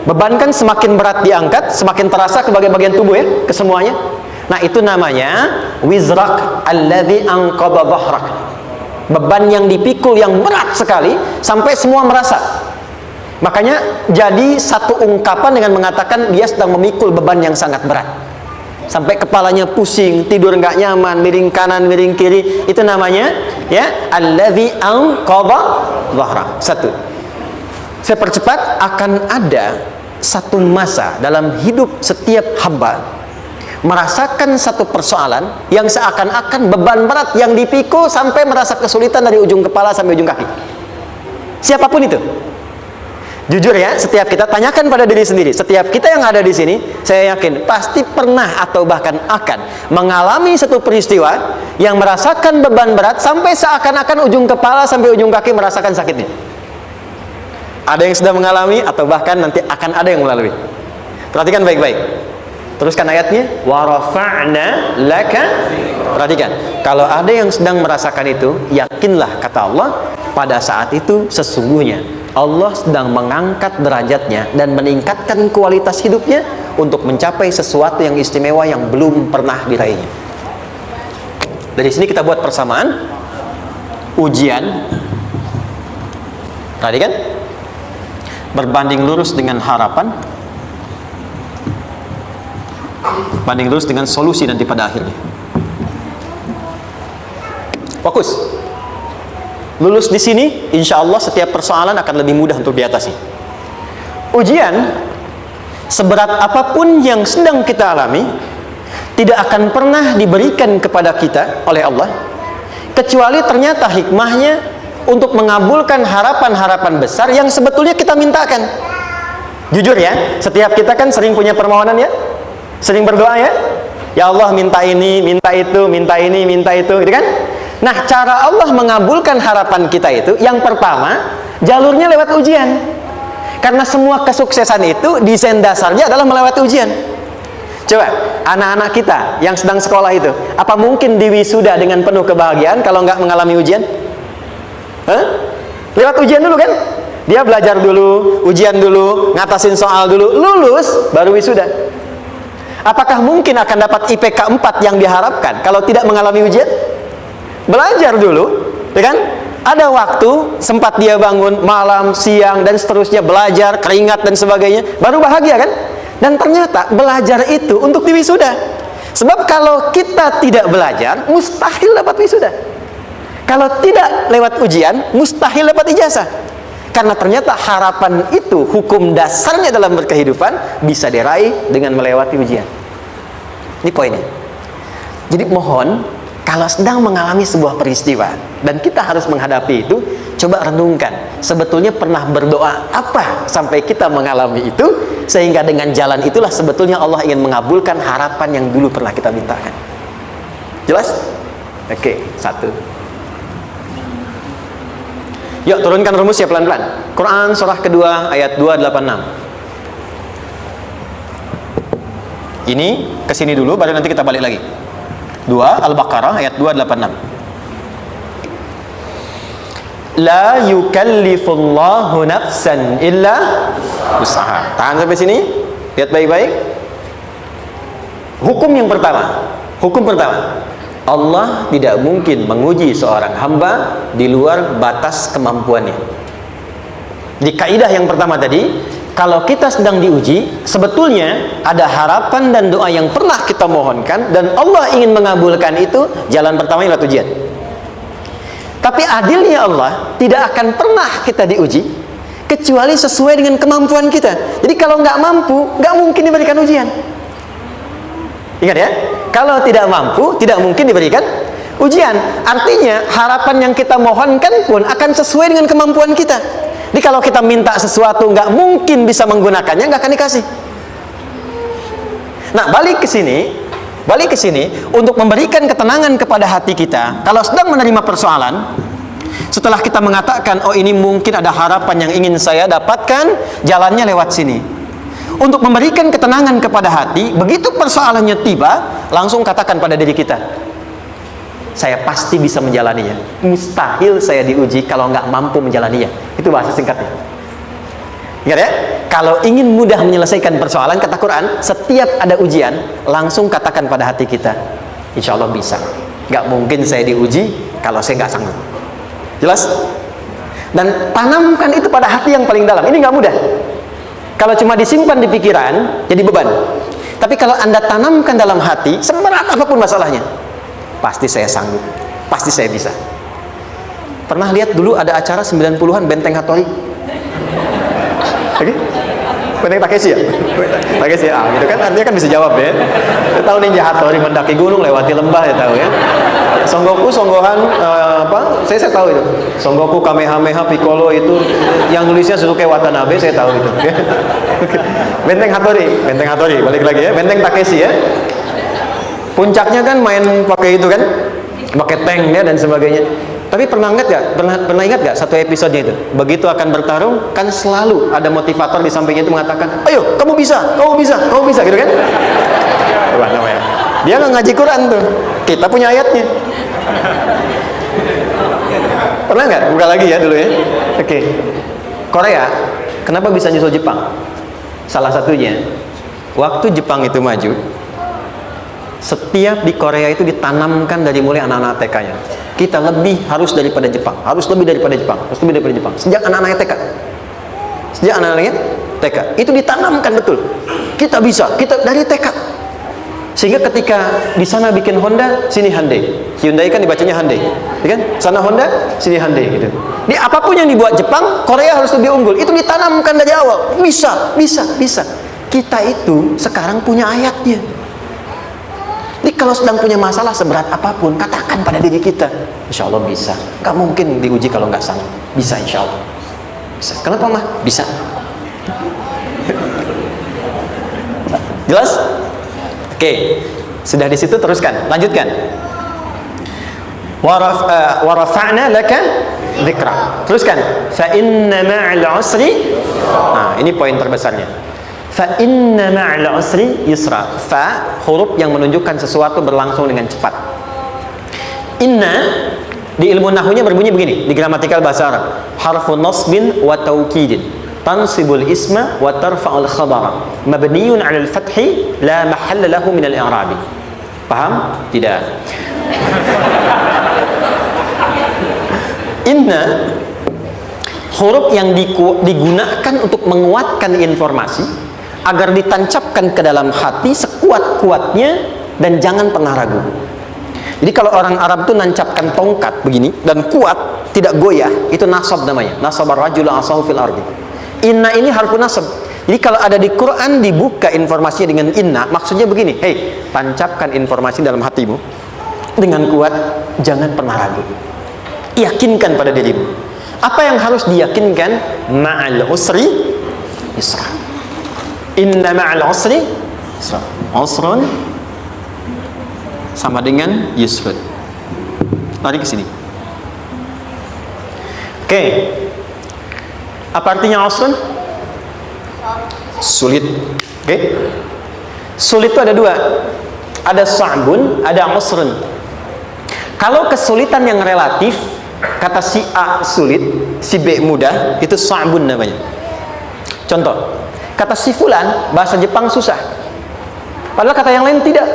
Beban kan semakin berat diangkat, semakin terasa ke bagian-bagian tubuh ya, ke semuanya. Nah, itu namanya wizrak alladzi anqadha dhahrak. Beban yang dipikul yang berat sekali sampai semua merasa. Makanya jadi satu ungkapan dengan mengatakan dia sedang memikul beban yang sangat berat. Sampai kepalanya pusing, tidur nggak nyaman, miring kanan, miring kiri. Itu namanya ya alladzi anqadha dhahrak. 1. Saya percepat, akan ada satu masa dalam hidup setiap hamba merasakan satu persoalan yang seakan-akan beban berat yang dipikul sampai merasa kesulitan dari ujung kepala sampai ujung kaki. Siapapun itu. Jujur ya, setiap kita tanyakan pada diri sendiri. Setiap kita yang ada di sini, saya yakin pasti pernah atau bahkan akan mengalami satu peristiwa yang merasakan beban berat sampai seakan-akan ujung kepala sampai ujung kaki merasakan sakitnya. Ada yang sedang mengalami atau bahkan nanti akan ada yang melalui. Perhatikan baik-baik. Teruskan ayatnya. Wa rafa'na laka. Perhatikan. Kalau ada yang sedang merasakan itu, yakinlah kata Allah, pada saat itu sesungguhnya Allah sedang mengangkat derajatnya dan meningkatkan kualitas hidupnya untuk mencapai sesuatu yang istimewa yang belum pernah diraihnya. Dari sini kita buat persamaan. Ujian, tadi kan, berbanding lurus dengan harapan, banding lurus dengan solusi nanti pada akhirnya. Fokus. Lulus di sini, insya Allah setiap persoalan akan lebih mudah untuk diatasi. Ujian, seberat apapun yang sedang kita alami, tidak akan pernah diberikan kepada kita oleh Allah, kecuali ternyata hikmahnya untuk mengabulkan harapan-harapan besar yang sebetulnya kita mintakan. Jujur ya, setiap kita kan sering punya permohonan ya, sering berdoa ya, ya Allah minta ini, minta itu, minta ini, minta itu, gitu kan? Nah, cara Allah mengabulkan harapan kita itu, yang pertama, jalurnya lewat ujian. Karena semua kesuksesan itu, desain dasarnya adalah melewati ujian. Coba, anak-anak kita yang sedang sekolah itu, apa mungkin diwisuda dengan penuh kebahagiaan kalau nggak mengalami ujian? Hah? Lewat ujian dulu kan? Dia belajar dulu, ujian dulu, ngatasin soal dulu, lulus, baru wisuda. Apakah mungkin akan dapat IPK 4 yang diharapkan kalau tidak mengalami ujian? Belajar dulu, ya kan? Ada waktu, sempat dia bangun malam, siang, dan seterusnya, belajar, keringat, dan sebagainya, baru bahagia kan? Dan ternyata belajar itu untuk diwisuda. Sebab kalau kita tidak belajar, mustahil dapat wisuda. Kalau tidak lewat ujian, mustahil dapat ijazah. Karena ternyata harapan itu, hukum dasarnya dalam berkehidupan, bisa diraih dengan melewati ujian. Ini poinnya. Jadi mohon, kalau sedang mengalami sebuah peristiwa dan kita harus menghadapi itu, coba renungkan, sebetulnya pernah berdoa apa sampai kita mengalami itu, sehingga dengan jalan itulah sebetulnya Allah ingin mengabulkan harapan yang dulu pernah kita mintakan. Jelas? Oke, satu. Yuk turunkan rumus ya pelan-pelan. Quran surah kedua ayat 286. Ini kesini dulu, baru nanti kita balik lagi. 2 Al-Baqarah ayat 286. La yukallifullahu nafsan illa usaha. Tahan sampai sini. Lihat baik-baik. Hukum yang pertama. Hukum pertama. Allah tidak mungkin menguji seorang hamba di luar batas kemampuannya. Di kaidah yang pertama tadi, kalau kita sedang diuji, sebetulnya ada harapan dan doa yang pernah kita mohonkan dan Allah ingin mengabulkan itu, jalan pertama lewat ujian. Tapi adilnya Allah, tidak akan pernah kita diuji kecuali sesuai dengan kemampuan kita. Jadi kalau nggak mampu, nggak mungkin diberikan ujian. Ingat ya, kalau tidak mampu, tidak mungkin diberikan ujian. Artinya harapan yang kita mohonkan pun akan sesuai dengan kemampuan kita. Jadi kalau kita minta sesuatu nggak mungkin bisa menggunakannya, nggak akan dikasih. Nah, balik ke sini untuk memberikan ketenangan kepada hati kita. Kalau sedang menerima persoalan, setelah kita mengatakan, oh ini mungkin ada harapan yang ingin saya dapatkan, jalannya lewat sini. Untuk memberikan ketenangan kepada hati, begitu persoalannya tiba, langsung katakan pada diri kita, saya pasti bisa menjalaninya. Mustahil saya diuji kalau nggak mampu menjalaninya. Itu bahasa singkatnya. Ingat ya, kalau ingin mudah menyelesaikan persoalan, kata Quran, setiap ada ujian, langsung katakan pada hati kita, insya Allah bisa. Nggak mungkin saya diuji kalau saya nggak sanggup. Jelas? Dan tanamkan itu pada hati yang paling dalam. Ini nggak mudah. Kalau cuma disimpan di pikiran, jadi beban. Tapi kalau Anda tanamkan dalam hati, seberat apapun masalahnya, pasti saya sanggup, pasti saya bisa. Pernah lihat dulu ada acara 90-an Benteng Hattori? Oke? Benteng Takeshi ya? Takeshi ya? Gitu kan, artinya kan bisa jawab ya. Saya tahu Ninja Hattori mendaki gunung, lewati lembah, ya tahu ya. Songgoku, Songgohan, saya tahu itu. Songgoku, Kamehameha, Piccolo itu, yang nulisnya Suzuki Watanabe, saya tahu itu. Benteng Hattori, balik lagi ya. Benteng Takeshi ya. Puncaknya kan main pakai itu kan, pakai tank ya dan sebagainya. Tapi pernah ingat gak satu episodenya itu? Begitu akan bertarung, kan selalu ada motivator di sampingnya itu mengatakan, ayo kamu bisa, gitu kan? Wah, namanya. Dia nggak ngaji Quran tuh, kita punya ayatnya. Pernah nggak? Buka lagi ya dulu ya. Oke. Korea, kenapa bisa nyusul Jepang? Salah satunya, waktu Jepang itu maju, setiap di Korea itu ditanamkan dari mulai anak-anak TK-nya. Kita harus lebih daripada Jepang. Sejak anak-anaknya TK. Itu ditanamkan betul. Kita bisa, kita dari TK. Sehingga ketika di sana bikin Honda, sini Hyundai. Hyundai kan dibacanya Hyundai, ya kan? Sana Honda, sini Hyundai gitu. Di apapun yang dibuat Jepang, Korea harus lebih unggul. Itu ditanamkan dari awal. Bisa. Kita itu sekarang punya ayatnya. Jadi kalau sedang punya masalah seberat apapun, katakan pada diri kita, insya Allah bisa. Gak mungkin diuji kalau nggak sanggup. Bisa insya Allah. Bisa. Kenapa mah? Bisa. Jelas? Oke, sudah di situ teruskan, lanjutkan. Warafa'na laka dzikra. Teruskan. Fa inna ma'al usri. Nah, ini poin terbesarnya. Fa inna ma'al usri yusra. Fa huruf yang menunjukkan sesuatu berlangsung dengan cepat. Inna di ilmu nahwunya berbunyi begini, di gramatikal bahasa Arab. Harfun nasbin wa taukidin. Tansibul isma wa tarfa'ul khabara mabniyun 'alal fathi la mahalla lahu min al-i'rabi. Paham? Tidak. Inna huruf yang digunakan untuk menguatkan informasi agar ditancapkan ke dalam hati sekuat-kuatnya dan jangan pernah ragu. Jadi kalau orang Arab itu nancapkan tongkat begini dan kuat, tidak goyah, itu nasab namanya. Nasabar rajul asahu fil ardi. Inna ini harfu nasab. Jadi kalau ada di Quran dibuka informasinya dengan inna, maksudnya begini, hei, tancapkan informasi dalam hatimu dengan kuat, jangan pernah ragu. Yakinkan pada dirimu. Apa yang harus diyakinkan? Ma'al usri yusra. Inna ma'al usri yusra. Usrun sama dengan yusrun. Lari ke sini. Oke. Apa artinya usrun? Sulit. Oke. Sulit itu ada dua. Ada sa'bun, ada usrun. Kalau kesulitan yang relatif, kata si A sulit, si B mudah, itu sa'bun namanya. Contoh, kata si fulan bahasa Jepang susah. Padahal kata yang lain tidak.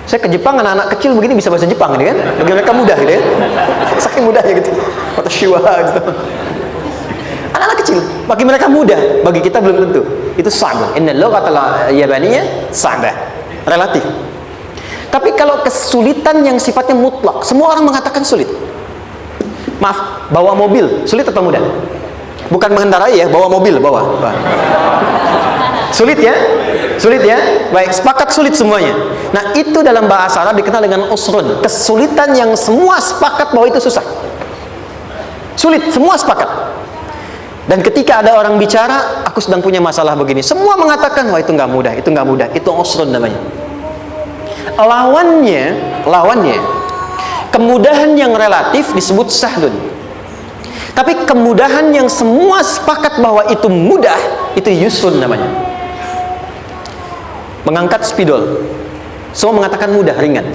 Saya ke Jepang, anak-anak kecil begini bisa bahasa Jepang ini kan? Bagi mereka mudah gitu ya. Saking mudahnya gitu. Kata shiwa gitu. Anak-anak kecil, bagi mereka mudah, bagi kita belum tentu. Itu sa'bun. Inna lughatal yabaniyah sa'bah. Relatif. Tapi kalau kesulitan yang sifatnya mutlak, semua orang mengatakan sulit. Maaf, bawa mobil sulit atau mudah? Bukan mengendarai ya, bawa mobil, bawa. Sulit ya? Sulit ya? Baik, sepakat sulit semuanya. Nah, itu dalam bahasa Arab dikenal dengan usrun. Kesulitan yang semua sepakat bahwa itu susah. Sulit, semua sepakat. Dan ketika ada orang bicara, aku sedang punya masalah begini, semua mengatakan, wah itu nggak mudah, itu nggak mudah, itu usrun namanya. Lawannya, kemudahan yang relatif disebut sahlun. Tapi kemudahan yang semua sepakat bahwa itu mudah, itu yusrun namanya. Mengangkat spidol, semua mengatakan mudah, ringan,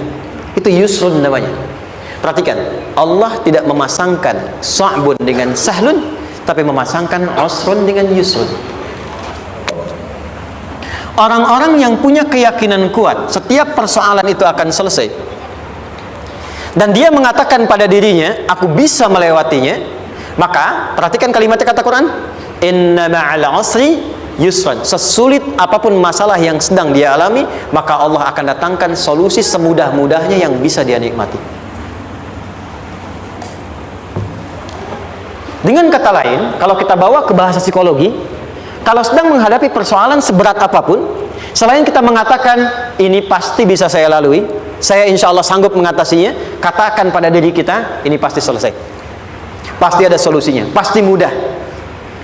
itu yusrun namanya. Perhatikan, Allah tidak memasangkan sa'bun dengan sahlun, tapi memasangkan usrun dengan yusrun. Orang-orang yang punya keyakinan kuat setiap persoalan itu akan selesai, dan dia mengatakan pada dirinya, aku bisa melewatinya, maka perhatikan kalimatnya kata Quran, inna ma'al usri yusran. Sesulit apapun masalah yang sedang dia alami, maka Allah akan datangkan solusi semudah-mudahnya yang bisa dia nikmati. Dengan kata lain, kalau kita bawa ke bahasa psikologi, kalau sedang menghadapi persoalan seberat apapun, selain kita mengatakan ini pasti bisa saya lalui, saya insya Allah sanggup mengatasinya, katakan pada diri kita, ini pasti selesai, pasti ada solusinya, pasti mudah.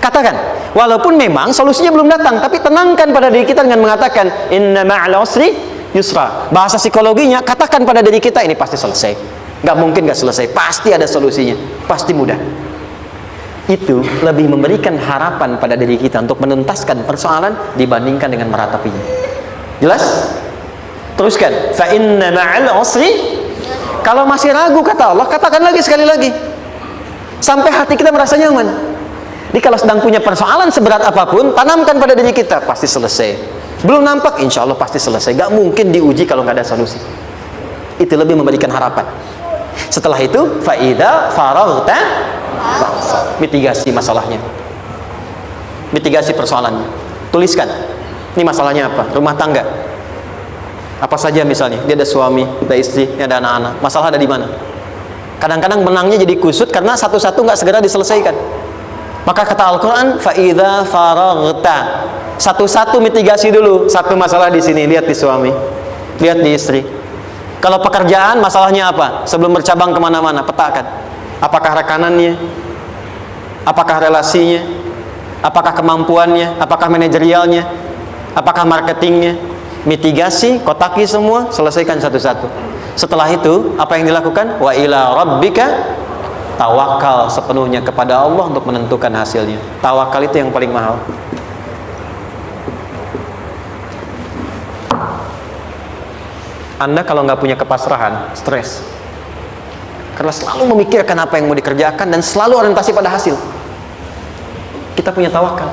Katakan, walaupun memang solusinya belum datang, tapi tenangkan pada diri kita dengan mengatakan inna ma'al usri yusra. Bahasa psikologinya, katakan pada diri kita, ini pasti selesai, Nggak mungkin nggak selesai, pasti ada solusinya, pasti mudah. Itu lebih memberikan harapan pada diri kita untuk menuntaskan persoalan dibandingkan dengan meratapinya. Jelas? Teruskan, fa inna ma'al usri. Kalau masih ragu kata Allah, katakan lagi sekali lagi sampai hati kita merasa nyaman. Jadi kalau sedang punya persoalan seberat apapun, tanamkan pada diri kita, pasti selesai. Belum nampak, insya Allah pasti selesai. Gak mungkin diuji kalau nggak ada solusi. Itu lebih memberikan harapan. Setelah itu, fa'idha faraghta, mitigasi masalahnya, mitigasi persoalannya. Tuliskan, ini masalahnya apa? Rumah tangga. Apa saja misalnya, dia ada suami, ada istri, ada anak-anak. Masalah ada di mana? Kadang-kadang menangnya jadi kusut karena satu-satu nggak segera diselesaikan. Maka kata Al-Quran, fa'idha faraghta, satu-satu mitigasi dulu. Satu masalah di sini, lihat di suami, lihat di istri. Kalau pekerjaan, masalahnya apa? Sebelum bercabang kemana-mana, petakan. Apakah rekanannya? Apakah relasinya? Apakah kemampuannya? Apakah manajerialnya? Apakah marketingnya? Mitigasi, kotaki semua, selesaikan satu-satu. Setelah itu, apa yang dilakukan? Wa ila rabbika, tawakal sepenuhnya kepada Allah untuk menentukan hasilnya. Tawakal itu yang paling mahal. Anda kalau nggak punya kepasrahan, stres. Karena selalu memikirkan apa yang mau dikerjakan dan selalu orientasi pada hasil. Kita punya tawakal.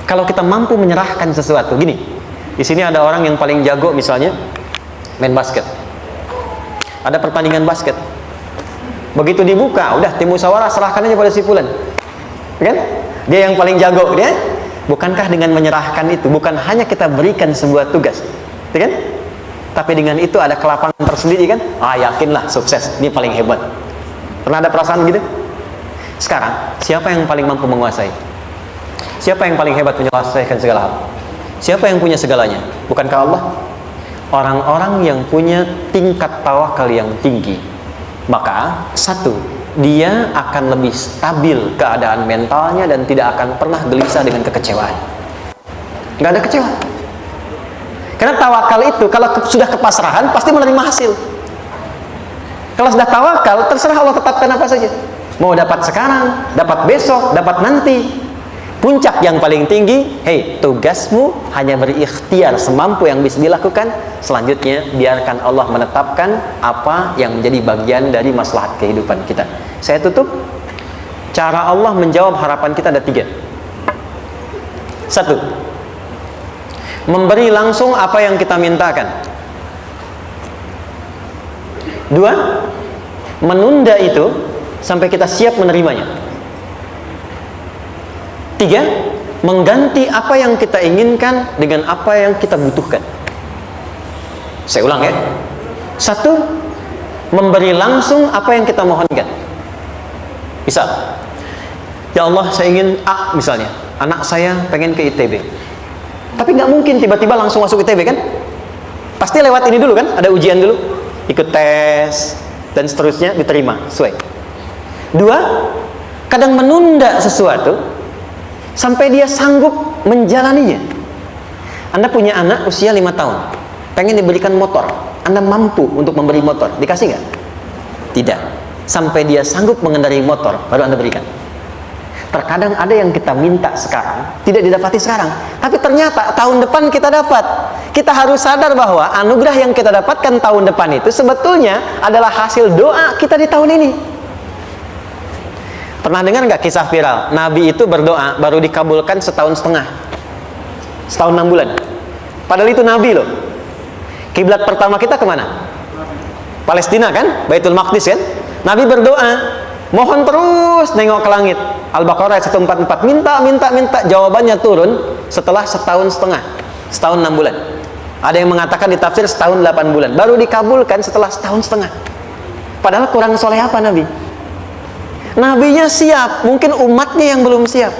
Kalau kita mampu menyerahkan sesuatu, gini. Di sini ada orang yang paling jago misalnya main basket. Ada pertandingan basket. Begitu dibuka, udah tim musyawarah serahkan aja pada si fulan. Kan? Dia yang paling jago, dia. Bukankah dengan menyerahkan itu bukan hanya kita berikan sebuah tugas, ya kan? Tapi dengan itu ada kelapangan tersendiri kan? Yakinlah sukses, ini paling hebat. Pernah ada perasaan gitu? Sekarang, siapa yang paling mampu menguasai? Siapa yang paling hebat menyelesaikan segala hal? Siapa yang punya segalanya? Bukankah Allah? Orang-orang yang punya tingkat tawakal yang tinggi, maka satu, dia akan lebih stabil keadaan mentalnya dan tidak akan pernah gelisah dengan kekecewaan. Nggak ada kecewa. Karena tawakal itu kalau sudah kepasrahan pasti menerima hasil. Kalau sudah tawakal, terserah Allah tetapkan apa saja. Mau dapat sekarang, dapat besok, dapat nanti. Puncak yang paling tinggi, tugasmu hanya berikhtiar semampu yang bisa dilakukan. Selanjutnya biarkan Allah menetapkan apa yang menjadi bagian dari maslahat kehidupan kita. Saya tutup. Cara Allah menjawab harapan kita ada 3. 1, memberi langsung apa yang kita mintakan. 2, menunda itu sampai kita siap menerimanya. 3, mengganti apa yang kita inginkan dengan apa yang kita butuhkan. Saya ulang ya. 1, memberi langsung apa yang kita mohonkan. Misal, ya Allah saya ingin A misalnya, anak saya pengen ke ITB. Tapi nggak mungkin tiba-tiba langsung masuk ITB kan? Pasti lewat ini dulu kan? Ada ujian dulu, ikut tes dan seterusnya diterima sesuai. 2, kadang menunda sesuatu sampai dia sanggup menjalaninya. Anda punya anak usia 5 tahun, pengen diberikan motor. Anda mampu untuk memberi motor, dikasih nggak? Tidak. Sampai dia sanggup mengendarai motor, baru Anda berikan. Terkadang ada yang kita minta sekarang, tidak didapati sekarang. Tapi ternyata tahun depan kita dapat. Kita harus sadar bahwa anugerah yang kita dapatkan tahun depan itu sebetulnya adalah hasil doa kita di tahun ini. Pernah dengar nggak kisah viral? Nabi itu berdoa baru dikabulkan setahun setengah, setahun 6 bulan. Padahal itu Nabi loh. Kiblat pertama kita kemana? Palestina kan? Baitul Maqdis kan? Nabi berdoa, mohon terus nengok ke langit. Al-Baqarah 144, minta, jawabannya turun setelah setahun setengah, setahun 6 bulan. Ada yang mengatakan di tafsir setahun 8 bulan, baru dikabulkan setelah setahun setengah. Padahal kurang soleh apa Nabi? Nabinya siap, mungkin umatnya yang belum siap.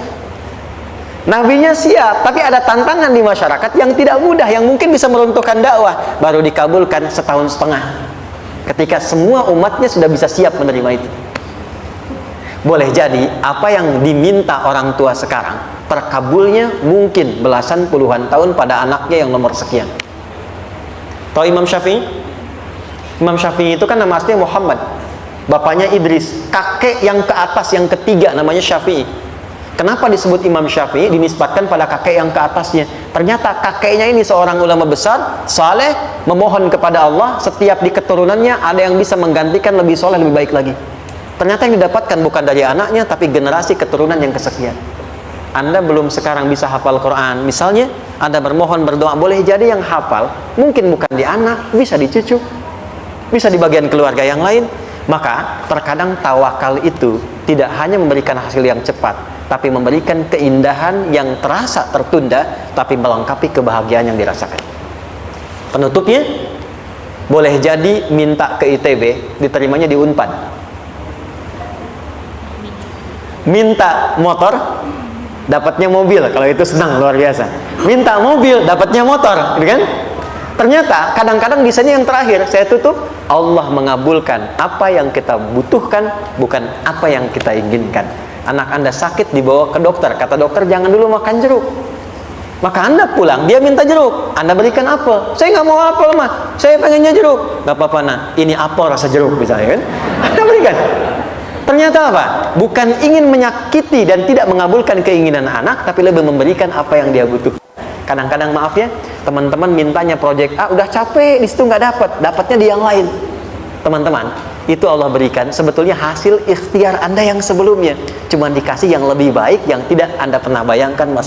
Nabinya siap, tapi ada tantangan di masyarakat yang tidak mudah, yang mungkin bisa meruntuhkan dakwah. Baru dikabulkan setahun setengah, ketika semua umatnya sudah bisa siap menerima itu. Boleh jadi apa yang diminta orang tua sekarang, terkabulnya mungkin belasan puluhan tahun pada anaknya yang nomor sekian. Tahu Imam Syafi'i? Imam Syafi'i itu kan nama aslinya Muhammad, bapaknya Idris, kakek yang ke atas yang ketiga namanya Syafi'i. Kenapa disebut Imam Syafi'i? Dinisbatkan pada kakek yang ke atasnya. Ternyata kakeknya ini seorang ulama besar, saleh, memohon kepada Allah, setiap di keturunannya ada yang bisa menggantikan lebih soleh, lebih baik lagi. Ternyata yang didapatkan bukan dari anaknya, tapi generasi keturunan yang kesekian. Anda belum sekarang bisa hafal Quran, misalnya Anda bermohon, berdoa, boleh jadi yang hafal mungkin bukan di anak, bisa di cucu, bisa di bagian keluarga yang lain. Maka terkadang tawakal itu tidak hanya memberikan hasil yang cepat, tapi memberikan keindahan yang terasa tertunda, tapi melengkapi kebahagiaan yang dirasakan. Penutupnya, boleh jadi minta ke ITB, diterimanya di Unpad. Minta motor, dapatnya mobil. Kalau itu senang, luar biasa. Minta mobil, dapatnya motor, gitu kan? Ternyata kadang-kadang bisanya yang terakhir, saya tutup, Allah mengabulkan apa yang kita butuhkan, bukan apa yang kita inginkan. Anak Anda sakit, dibawa ke dokter, kata dokter jangan dulu makan jeruk. Maka Anda pulang, dia minta jeruk, Anda berikan apel. Saya nggak mau apel mah, saya pengennya jeruk. Nggak apa-apa nah, ini apel rasa jeruk misalnya kan, Anda berikan. Ternyata apa? Bukan ingin menyakiti dan tidak mengabulkan keinginan anak, tapi lebih memberikan apa yang dia butuh. Kadang-kadang maaf ya, teman-teman mintanya proyek A, udah capek, di situ nggak dapat, dapatnya di yang lain. Teman-teman, itu Allah berikan sebetulnya hasil ikhtiar Anda yang sebelumnya, cuma dikasih yang lebih baik yang tidak Anda pernah bayangkan, Mas.